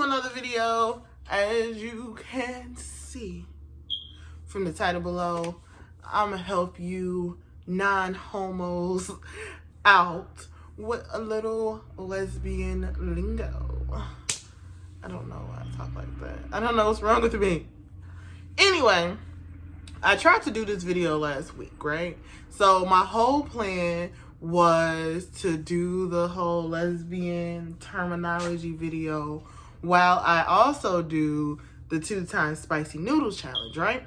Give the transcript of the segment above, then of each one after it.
to another video. As you can see from the title below, I'm gonna help you non-homos out with a little lesbian lingo. I don't know why I talk like that. I don't know what's wrong with me. Anyway, I tried to do this video last week, right? So my whole plan was to do the whole lesbian terminology video while I also do the 2 times spicy noodles challenge, right?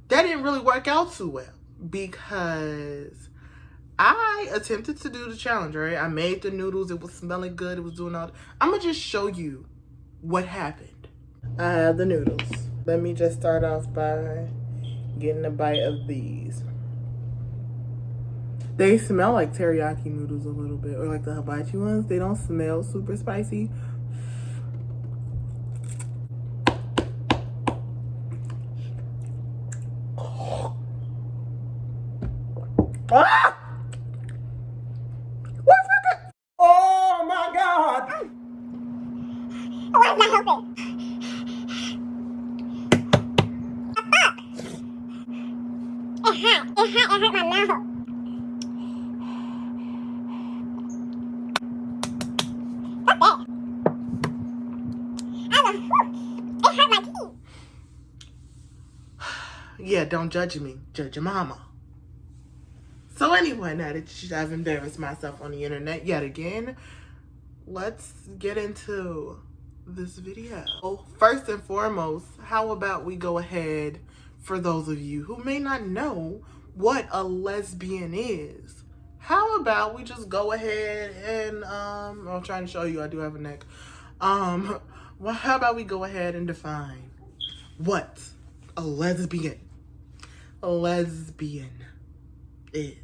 That didn't really work out too well because I attempted to do the challenge, right? I made the noodles. It was smelling good. It was doing all. I'm going to just show you what happened. I have the noodles. Let me just start off by getting a bite of these. They smell like teriyaki noodles a little bit, or like the hibachi ones. They don't smell super spicy. Ah! What's that? Oh my God! Why is not helping? It hurt my mouth. What's that? It hurt my teeth. Yeah, don't judge me. Judge your mama. So anyway, now that I've embarrassed myself on the internet yet again, let's get into this video. First and foremost, how about we go ahead, for those of you who may not know what a lesbian is, how about we just go ahead and, I'm trying to show you I do have a neck. Well, how about we go ahead and define what a lesbian is.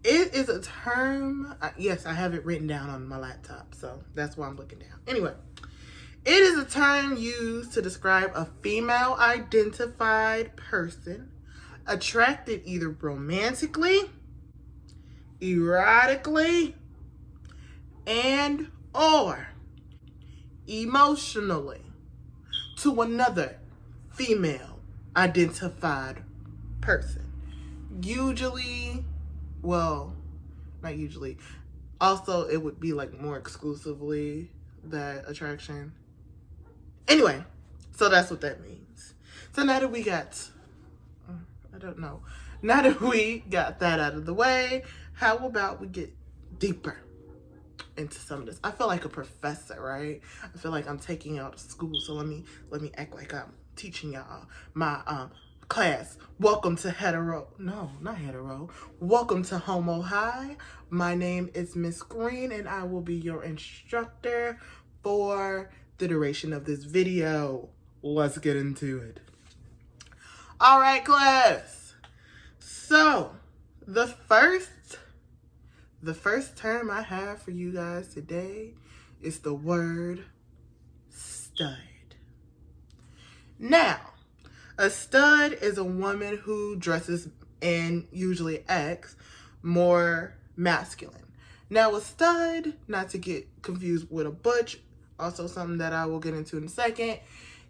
It is a term, yes, I have it written down on my laptop, so that's why I'm looking down. Anyway, it is a term used to describe a female identified person attracted either romantically, erotically, and or emotionally to another female identified person. Usually, well, not usually. Also, it would be like more exclusively that attraction. Anyway, so that's what that means. So now that we got, now that we got that out of the way, how about we get deeper into some of this? I feel like a professor, right? I feel like I'm taking y'all to school. So let me act like I'm teaching y'all my class. Welcome to welcome to Homo High. My name is Miss Green and I will be your instructor for the duration of this video. Let's get into it. All right, class. So the first term I have for you guys today is the word stud. Now, a stud is a woman who dresses and usually acts more masculine. Now, a stud, not to get confused with a butch, also something that I will get into in a second,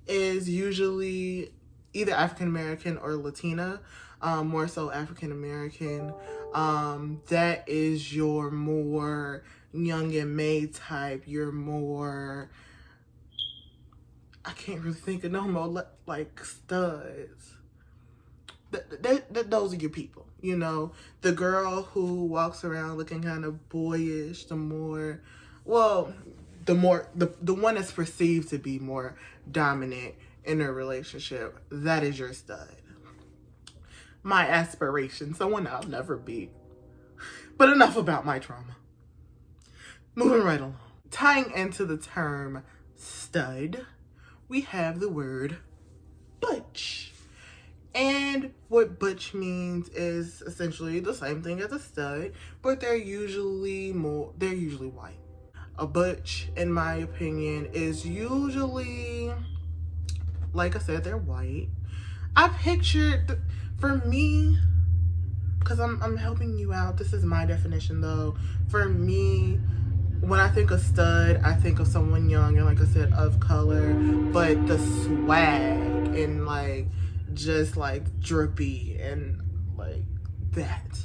is usually either African American or Latina, more so African American. That is your more young and May type, your more, I can't really think of no more like studs. Those are your people, you know. The girl who walks around looking kind of boyish, the one that's perceived to be more dominant in a relationship, that is your stud. My aspiration, someone I'll never be. But enough about my trauma. Moving right along. Tying into the term stud, we have the word butch. And what butch means is essentially the same thing as a stud, but they're usually white. A butch, in my opinion, is usually, like I said, they're white. I pictured, for me, because I'm helping you out, this is my definition though. For me, when I think of stud, I think of someone young and, like I said, of color, but the swag and like just like drippy and like that.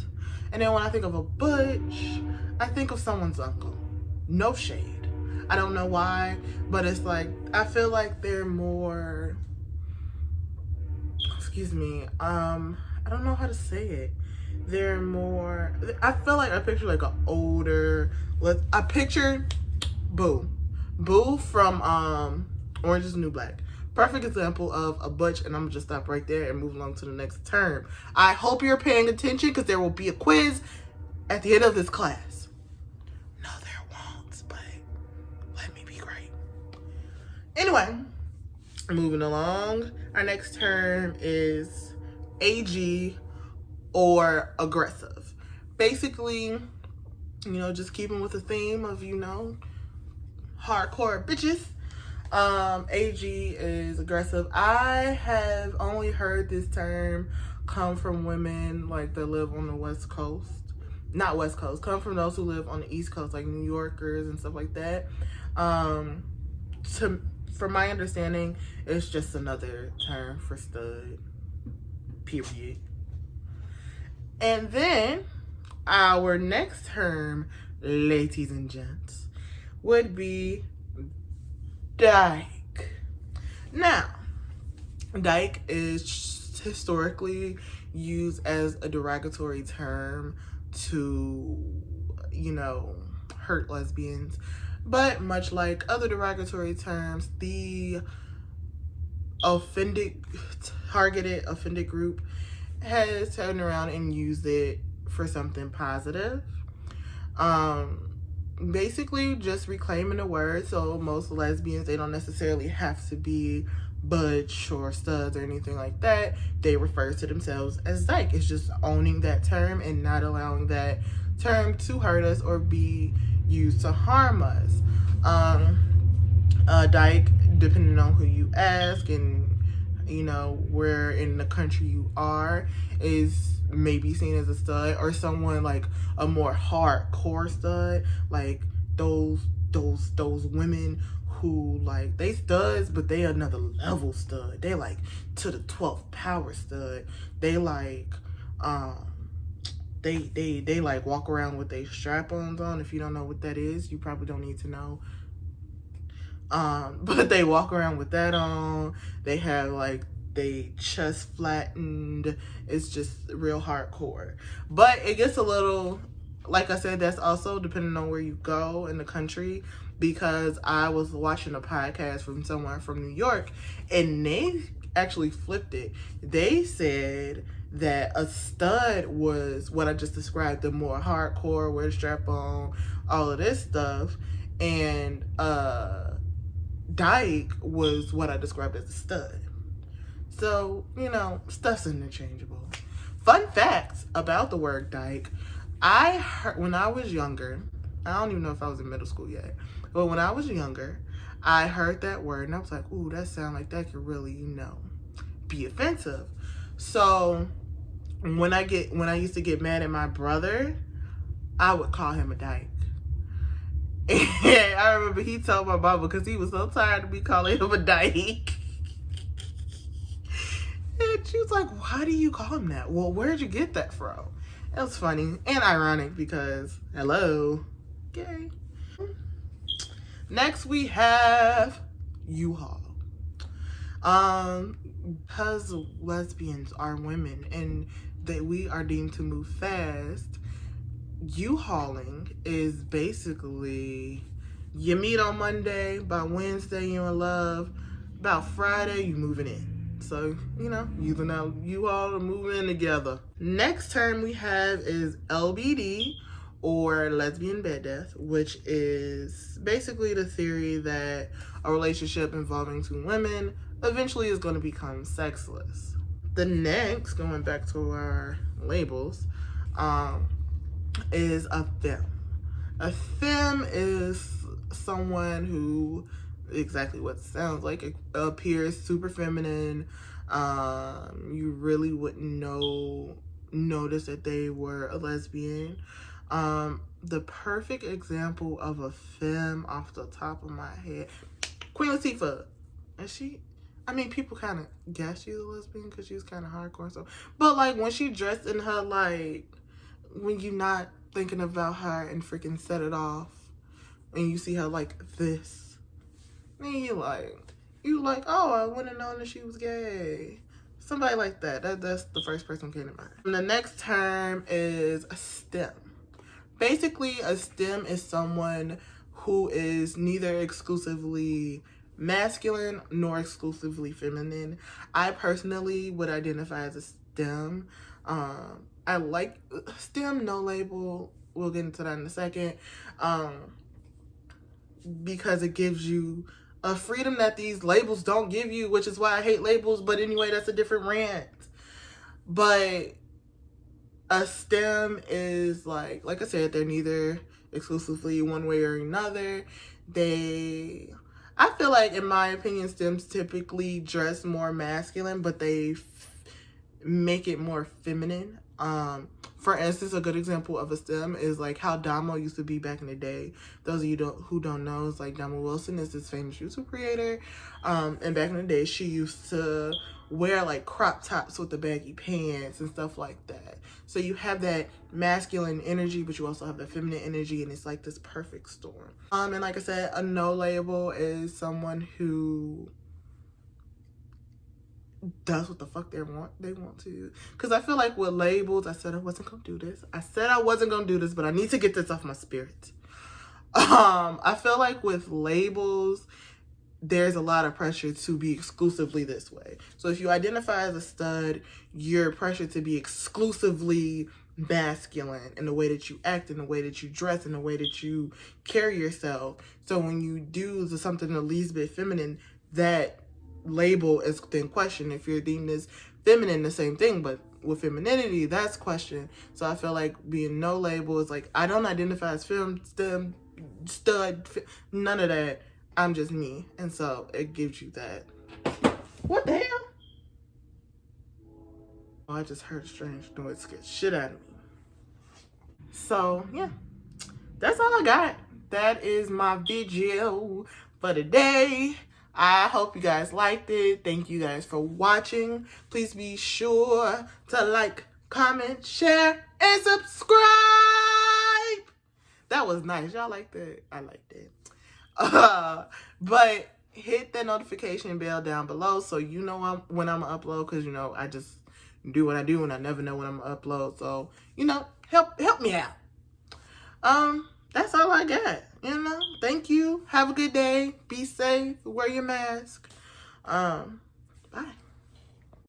And then when I think of a butch, I think of someone's uncle. No shade. I don't know why, but it's like I feel like they're more, excuse me, I don't know how to say it. They're more, I feel like I picture like an older, I picture Boo from Orange is the New Black. Perfect example of a butch, and I'm gonna just stop right there and move along to the next term. I hope you're paying attention because there will be a quiz at the end of this class. No, there won't, but let me be great. Anyway, moving along, our next term is AG or aggressive. Basically, just keeping with the theme of, hardcore bitches. AG is aggressive. I have only heard this term come from women like that live on the West Coast. Not West Coast, come from those who live on the East Coast, like New Yorkers and stuff like that. From my understanding, it's just another term for stud, period. And then our next term, ladies and gents, would be dyke. Now, dyke is historically used as a derogatory term to, hurt lesbians. But much like other derogatory terms, the targeted offended group has turned around and used it for something positive. Basically just reclaiming the word. So most lesbians, they don't necessarily have to be butch or studs or anything like that. They refer to themselves as dyke. It's just owning that term and not allowing that term to hurt us or be used to harm us. Dyke, depending on who you ask and where in the country you are, is maybe seen as a stud, or someone like a more hardcore stud, like those women who like they studs, but they another level stud. They like to the 12th power stud. They like they like walk around with their strap-ons on. If you don't know what that is, you probably don't need to know. But they walk around with that on. They have like they chest flattened. It's just real hardcore. But it gets a little, like I said, that's also depending on where you go in the country, because I was watching a podcast from someone from New York and they actually flipped it. They said that a stud was what I just described, the more hardcore, wear the strap on, all of this stuff, and dyke was what I described as a stud. So, stuff's interchangeable. Fun facts about the word dyke. I heard when I was younger, I don't even know if I was in middle school yet, but when I was younger, I heard that word and I was like, ooh, that sounds like that could really, be offensive. So when I used to get mad at my brother, I would call him a dyke. And I remember he told my mama, because he was so tired of me calling him a dyke. And she was like, why do you call him that? Well, where'd you get that from? It was funny and ironic because, hello, gay. Next we have U-Haul. Because lesbians are women and that we are deemed to move fast, U-hauling is basically you meet on Monday, by Wednesday you're in love, about Friday you moving in. So, using out U-Haul to move in together. Next term we have is LBD, or lesbian bed death, which is basically the theory that a relationship involving two women eventually is going to become sexless. The next, going back to our labels, is a femme. A femme is someone who, exactly what it sounds like, it appears super feminine. You really wouldn't notice that they were a lesbian. The perfect example of a femme off the top of my head, Queen Latifah. Is she? I mean, people kind of guess she's a lesbian because she's kind of hardcore. So, but like when she dressed in her like, when you not thinking about her and freaking set it off, and you see her like this, and you like, oh, I wouldn't have known that she was gay. Somebody like that. That's the first person who came to mind. And the next term is a STEM. Basically, a STEM is someone who is neither exclusively masculine nor exclusively feminine. I personally would identify as a STEM. I like STEM, no label. We'll get into that in a second. Because it gives you a freedom that these labels don't give you, which is why I hate labels. But anyway, that's a different rant. But a STEM is like I said, they're neither exclusively one way or another. I feel like, in my opinion, STEMs typically dress more masculine, but they make it more feminine. For instance, a good example of a STEM is like how Damo used to be back in the day. Those of you who don't know, it's like Damo Wilson is this famous YouTube creator. And back in the day, she used to wear like crop tops with the baggy pants and stuff like that. So you have that masculine energy, but you also have the feminine energy, and it's like this perfect storm. And like I said, a no label is someone who does what the fuck they want to. Because I feel like with labels, I said I wasn't gonna do this, but I need to get this off my spirit. I feel like with labels, there's a lot of pressure to be exclusively this way. So if you identify as a stud, you're pressured to be exclusively masculine in the way that you act, in the way that you dress, in the way that you carry yourself. So when you do something the least bit feminine, that label is then questioned. If you're deemed as feminine, the same thing, but with femininity, that's questioned. So I feel like being no label is like, I don't identify as femme, STEM, stud, none of that. I'm just me. And so it gives you that. What the hell? Oh, I just heard a strange noise, scared shit out of me. So yeah, that's all I got. That is my video for today. I hope you guys liked it. Thank you guys for watching. Please be sure to like, comment, share, and subscribe. That was nice. Y'all like that? I liked it. But hit that notification bell down below so you know when I'm gonna upload, because you know I just do what I do and I never know when I'm gonna upload. So you know, help me out. That's all I got. You know, thank you. Have a good day. Be safe. Wear your mask.